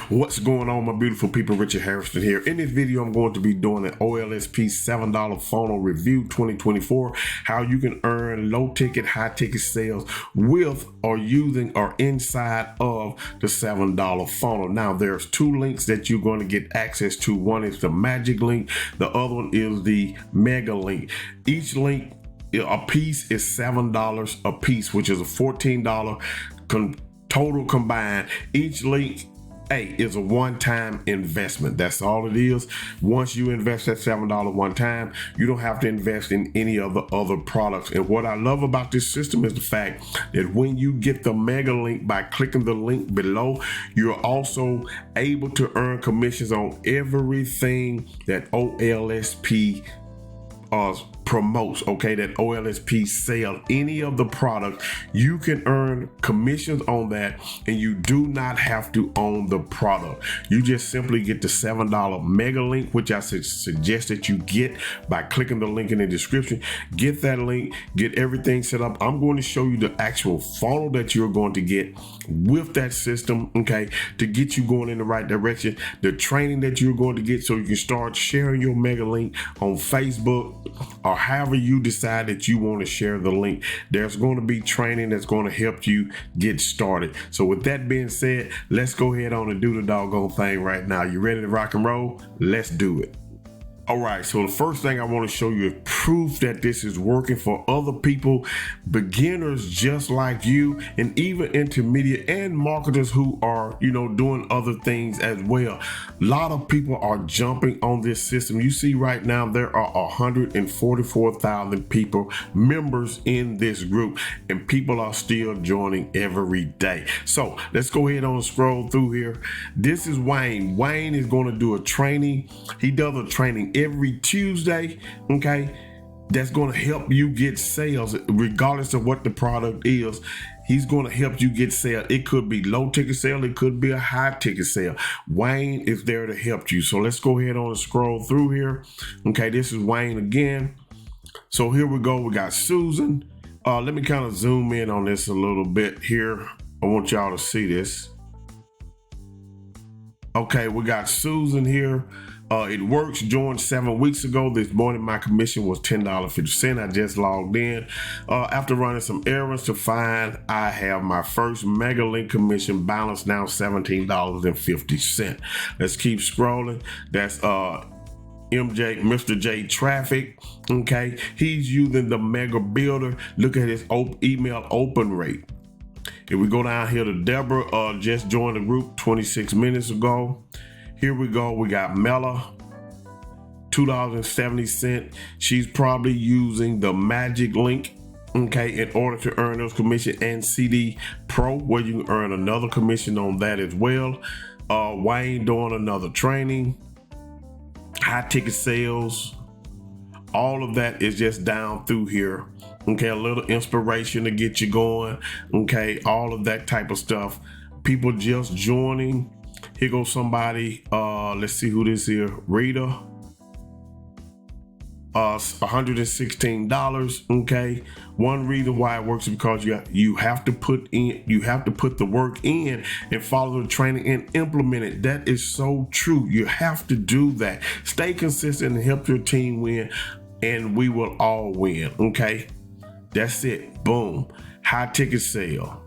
What's going on, my beautiful people? Richard Hairston here. In this video, I'm going to be doing an OLSP $7 funnel review 2024, how you can earn low ticket, high ticket sales with or using or inside of the $7 funnel. Now, there's two links that you're going to get access to. One is the magic link. The other one is the mega link. Each link, a piece is $7 a piece, which is a $14 total combined. Each link is a one-time investment. That's all it is. Once you invest that $7 one time, you don't have to invest in any of the other products. And what I love about this system is the fact that when you get the mega link by clicking the link below, you're also able to earn commissions on everything that OLSP promotes, okay, that OLSP sell. Any of the products, you can earn commissions on that, and you do not have to own the product. You just simply get the $7 mega link, which I suggest that you get by clicking the link in the description. Get that link, get everything set up. I'm going to show you the actual funnel that you're going to get with that system, okay, to get you going in the right direction. The training that you're going to get so you can start sharing your mega link on Facebook or however you decide that you want to share the link. There's going to be training that's going to help you get started. So with that being said, let's go ahead on and do the doggone thing right now. You ready to rock and roll? Let's do it. All right, so the first thing I want to show you is proof that this is working for other people, beginners just like you, and even intermediate and marketers who are, doing other things as well. A lot of people are jumping on this system. You see right now, there are 144,000 people, members in this group, and people are still joining every day. So let's go ahead and scroll through here. This is Wayne. Wayne is going to do a training. He does a training every Tuesday, okay, that's going to help you get sales regardless of what the product is. He's going to help you get sales. It could be low ticket sale, it could be a high ticket sale. Wayne is there to help you. So let's go ahead on and scroll through here. Okay, this is Wayne again. So here we go. We got Susan. Let me kind of zoom in on this a little bit here. I want y'all to see this. Okay, we got Susan here. It works. Joined 7 weeks ago. This morning, my commission was $10.50. I just logged in after running some errands to find I have my first mega link commission balance now $17.50. Let's keep scrolling. That's Mr. J Traffic. Okay, he's using the mega builder. Look at his email open rate. If we go down here to Deborah, just joined the group 26 minutes ago. Here we go. We got Mella, $2.70. She's probably using the magic link, okay, in order to earn those commission, and CD Pro, where you can earn another commission on that as well. Wayne doing another training, high ticket sales. All of that is just down through here. Okay, a little inspiration to get you going. Okay, all of that type of stuff. People just joining. Here goes somebody. Let's see who this is. Rita. $116. Okay. One reason why it works is because you have to put the work in and follow the training and implement it. That is so true. You have to do that. Stay consistent and help your team win, and we will all win. Okay. That's it. Boom. High ticket sale.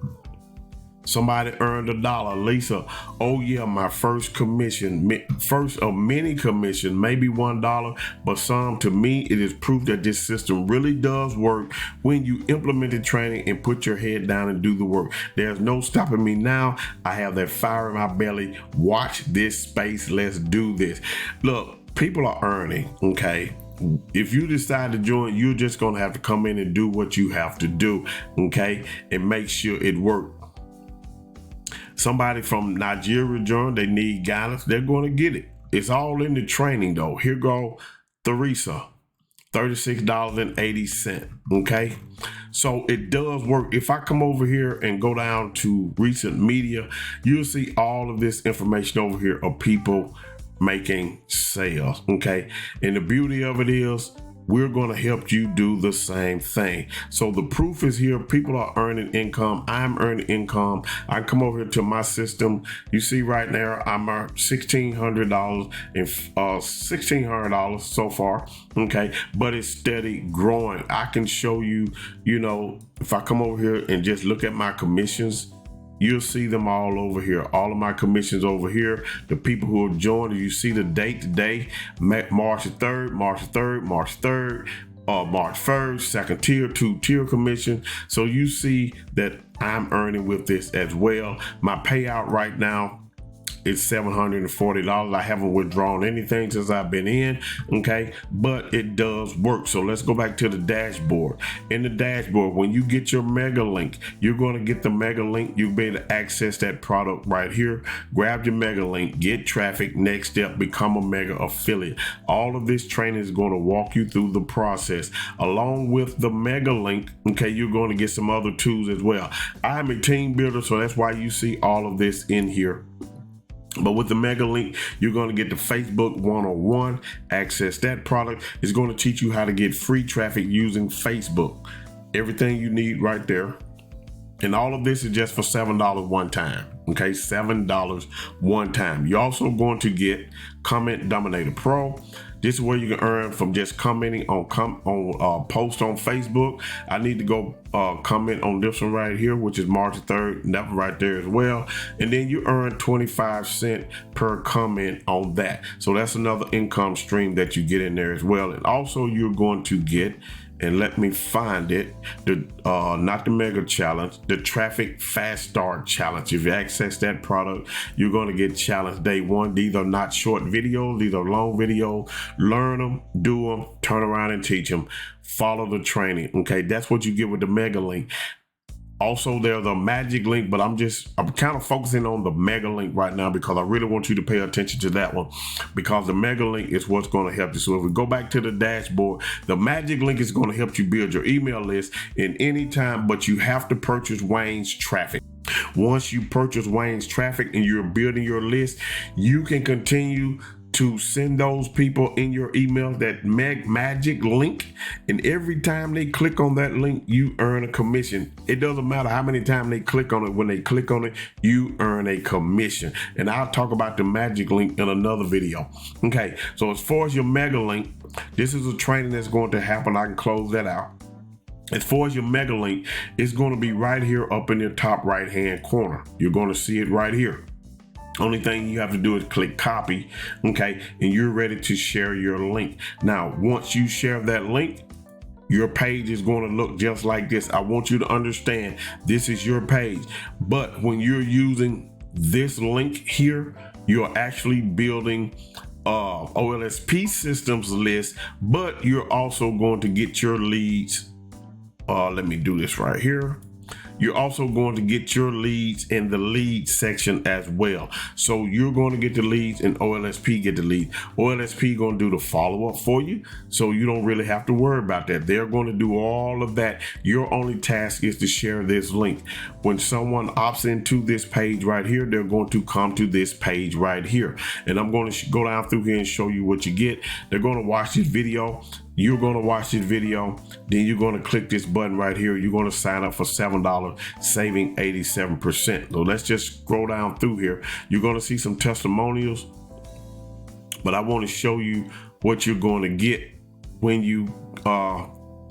Somebody earned $1. Lisa, oh yeah, my first commission, first of many commission, maybe $1, but some. To me, it is proof that this system really does work when you implement the training and put your head down and do the work. There's no stopping me now. I have that fire in my belly. Watch this space. Let's do this. Look, people are earning, okay? If you decide to join, you're just going to have to come in and do what you have to do, okay? And make sure it works. Somebody from Nigeria joined, they need guidance, they're going to get it. It's all in the training though. Here go Theresa, $36.80, okay? So it does work. If I come over here and go down to recent media, you'll see all of this information over here of people making sales, okay? And the beauty of it is we're going to help you do the same thing. So the proof is here. People are earning income. I'm earning income. I come over here to my system. You see right now, I'm at $1,600 and $1,600 so far. Okay, but it's steady growing. I can show you, you know, if I come over here and just look at my commissions, you'll see them all over here. All of my commissions over here. The people who have joined, you see the date today, March 3rd, March 3rd, March 3rd, March 1st, second tier, 2-tier commission. So you see that I'm earning with this as well. My payout right now is $740. I haven't withdrawn anything since I've been in, okay, but it does work. So let's go back to the dashboard. In the dashboard, when you get your mega link, you're going to get the mega link. You'll be able to access that product right here. Grab your mega link, get traffic. Next step, become a mega affiliate. All of this training is going to walk you through the process. Along with the mega link, okay, you're going to get some other tools as well. I'm a team builder, so that's why you see all of this in here. But with the mega link, you're going to get the Facebook 101, access that product. It's going to teach you how to get free traffic using Facebook. Everything you need right there. And all of this is just for $7 one time. Okay, $7 one time. You're also going to get Comment Dominator Pro. This is where you can earn from just commenting on post on Facebook. I need to go comment on this one right here, which is March 3rd. That right there as well. And then you earn 25 cents per comment on that. So that's another income stream that you get in there as well. And also you're going to get, and let me find it, the not the mega challenge, the traffic fast start challenge. If you access that product, you're going to get challenge day one. These are not short videos, these are long videos. Learn them, do them, turn around and teach them. Follow the training. Okay, that's what you get with the mega link. Also, there's a magic link, but I'm kind of focusing on the mega link right now because I really want you to pay attention to that one, because the mega link is what's going to help you. So if we go back to the dashboard, the magic link is going to help you build your email list in any time, but you have to purchase Wayne's traffic. Once you purchase Wayne's traffic and you're building your list, you can continue to send those people in your email that magic link, and every time they click on that link, you earn a commission. It doesn't matter how many times they click on it. When they click on it, you earn a commission. And I'll talk about the magic link in another video. Okay, so as far as your mega link, this is a training that's going to happen. I can close that out. As far as your mega link, it's going to be right here up in the top right hand corner. You're going to see it right here. Only thing you have to do is click copy, okay, and you're ready to share your link. Now, once you share that link, your page is going to look just like this. I want you to understand this is your page, but when you're using this link here, you're actually building OLSP systems list, but you're also going to get your leads. Let me do this right here. You're also going to get your leads in the lead section as well. So you're going to get the leads and OLSP get the lead. OLSP going to do the follow-up for you, so you don't really have to worry about that. They're going to do all of that. Your only task is to share this link. When someone opts into this page right here, they're going to come to this page right here. And I'm going to go down through here and show you what you get. They're going to watch this video. You're going to watch this video, then you're going to click this button right here. You're going to sign up for $7, saving 87%. So let's just scroll down through here. You're going to see some testimonials, but I want to show you what you're going to get when you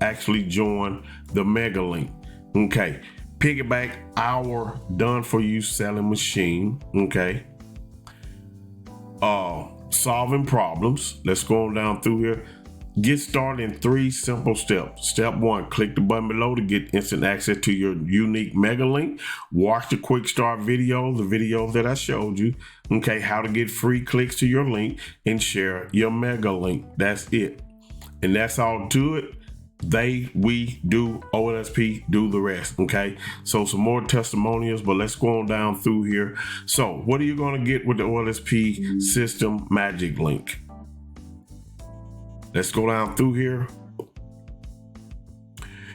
actually join the mega link. Okay, piggyback our done for you selling machine. Okay, solving problems. Let's go on down through here. Get started in 3 simple steps. Step 1, click the button below to get instant access to your unique mega link. Watch the quick start video, the videos that I showed you. Okay, how to get free clicks to your link and share your mega link. That's it. And that's all to it. We do, OLSP do the rest. Okay, so some more testimonials, but let's go on down through here. So what are you going to get with the OLSP system magic link? Let's go down through here.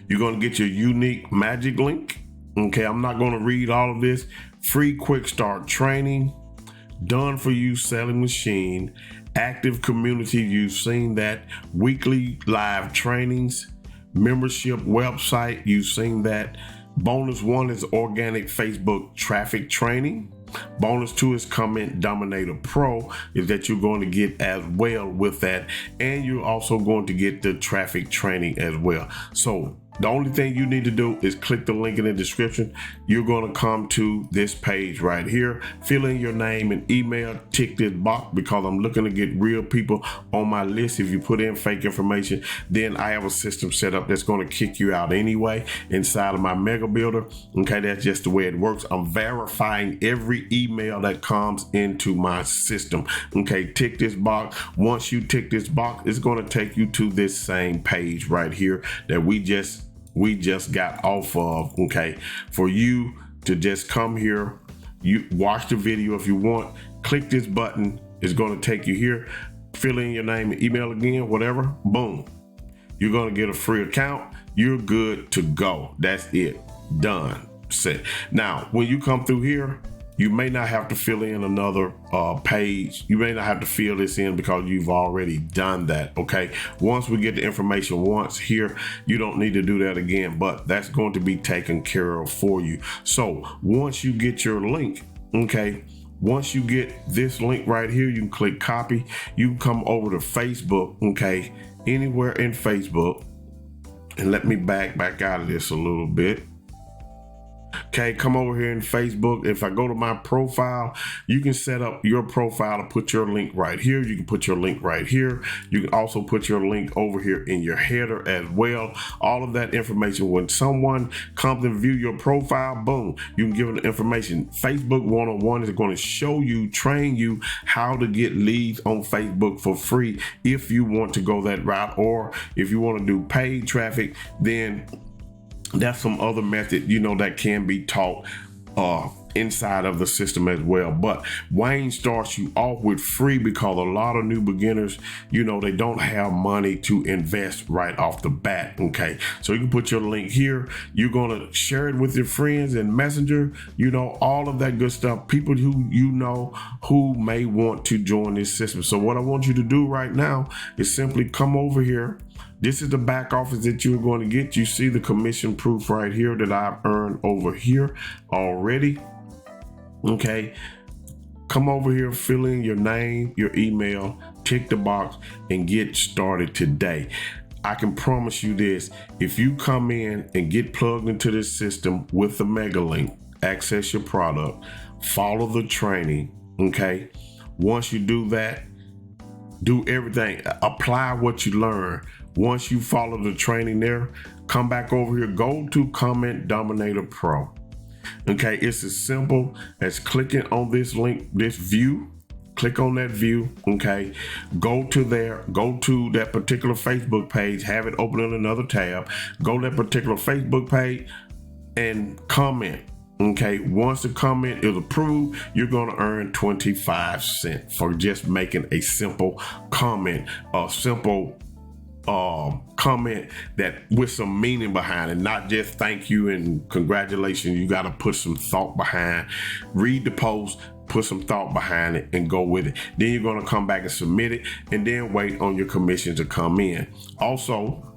You're going to get your unique magic link. Okay, I'm not going to read all of this. Free quick start training, done for you selling machine, active community, you've seen that, weekly live trainings, membership website, you've seen that. Bonus 1 is organic Facebook traffic training. Bonus 2 is Comment Dominator Pro, is that you're going to get as well with that, and you're also going to get the traffic training as well. So the only thing you need to do is click the link in the description. You're going to come to this page right here, fill in your name and email, tick this box, because I'm looking to get real people on my list. If you put in fake information, then I have a system set up that's going to kick you out anyway inside of my mega builder. Okay, that's just the way it works. I'm verifying every email that comes into my system. Okay, tick this box. Once you tick this box, it's going to take you to this same page right here that we just got off of. Okay, for you to just come here, you watch the video if you want, click this button, it's going to take you here, fill in your name and email again, whatever, boom, you're going to get a free account. You're good to go. That's it, done, set. Now when you come through here, you may not have to fill in another page. You may not have to fill this in because you've already done that. Okay, once we get the information once here, you don't need to do that again, but that's going to be taken care of for you. So once you get your link, okay, once you get this link right here, you can click copy. You can come over to Facebook, okay, anywhere in Facebook, and let me back out of this a little bit. Okay, come over here in Facebook. If I go to my profile, you can set up your profile to put your link right here. You can put your link right here. You can also put your link over here in your header as well. All of that information, when someone comes and view your profile, boom, you can give them the information. Facebook one-on-one is going to show you, train you how to get leads on Facebook for free if you want to go that route, or if you want to do paid traffic, then that's some other method, you know, that can be taught inside of the system as well. But Wayne starts you off with free because a lot of new beginners, you know, they don't have money to invest right off the bat. Okay, so you can put your link here. You're gonna share it with your friends and Messenger, you know, all of that good stuff. People who you know who may want to join this system. So what I want you to do right now is simply come over here. This is the back office that you're going to get. You see the commission proof right here that I've earned over here already. Okay, come over here, fill in your name, your email, tick the box, and get started today. I can promise you this, if you come in and get plugged into this system with the MegaLink, access your product, follow the training, okay? Once you do that, do everything, apply what you learn. Once you follow the training there, come back over here, go to Comment Dominator Pro. Okay, it's as simple as clicking on this link, this view, click on that view, okay? Go to there, go to that particular Facebook page, have it open in another tab, go to that particular Facebook page and comment. Okay, once the comment is approved, you're going to earn 25 cents for just making a simple comment, a simple comment that with some meaning behind it, not just thank you and congratulations. You got to put some thought behind, read the post, put some thought behind it and go with it. Then you're going to come back and submit it and then wait on your commission to come in. Also,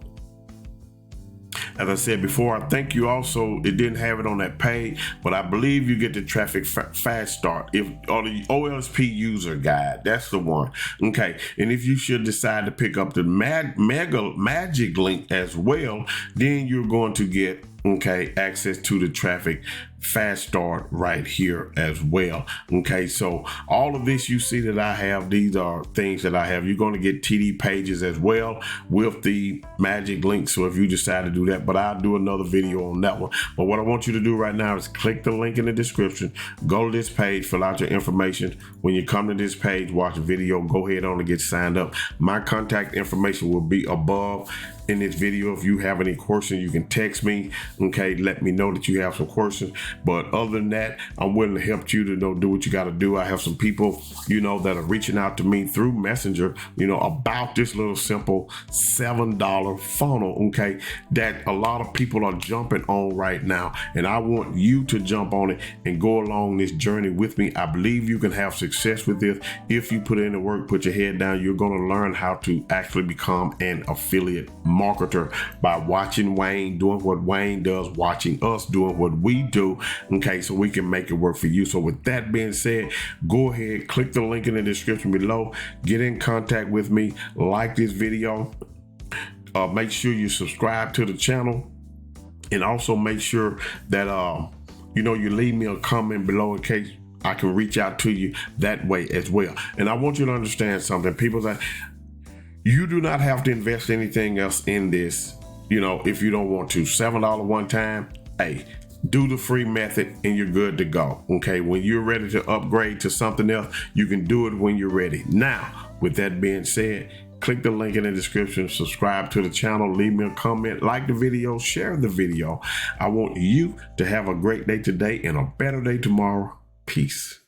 as I said before, I think you also, it didn't have it on that page, but I believe you get the traffic fast start or the OLSP user guide. That's the one. Okay. And if you should decide to pick up the magic link as well, then you're going to get, okay, access to the traffic fast start right here as well. Okay, so all of this you see that I have, these are things that I have. You're going to get TD pages as well with the magic link. So if you decide to do that, but I'll do another video on that one. But what I want you to do right now is click the link in the description, go to this page, fill out your information. When you come to this page, watch the video, go ahead on and get signed up. My contact information will be above in this video. If you have any questions, you can text me. Okay, let me know that you have some questions. But other than that, I'm willing to help you to do what you got to do. I have some people, that are reaching out to me through Messenger, about this little simple $7 funnel, okay, that a lot of people are jumping on right now. And I want you to jump on it and go along this journey with me. I believe you can have success with this. If you put in the work, put your head down, you're going to learn how to actually become an affiliate marketer by watching Wayne doing what Wayne does, watching us doing what we do, okay, so we can make it work for you. So with that being said, go ahead, click the link in the description below, get in contact with me, like this video, make sure you subscribe to the channel, and also make sure that you leave me a comment below in case I can reach out to you that way as well. And I want you to understand something. People say you do not have to invest anything else in this, if you don't want to. $7 one time, hey, do the free method and you're good to go. Okay, when you're ready to upgrade to something else, you can do it when you're ready. Now, with that being said, click the link in the description, subscribe to the channel, leave me a comment, like the video, share the video. I want you to have a great day today and a better day tomorrow. Peace.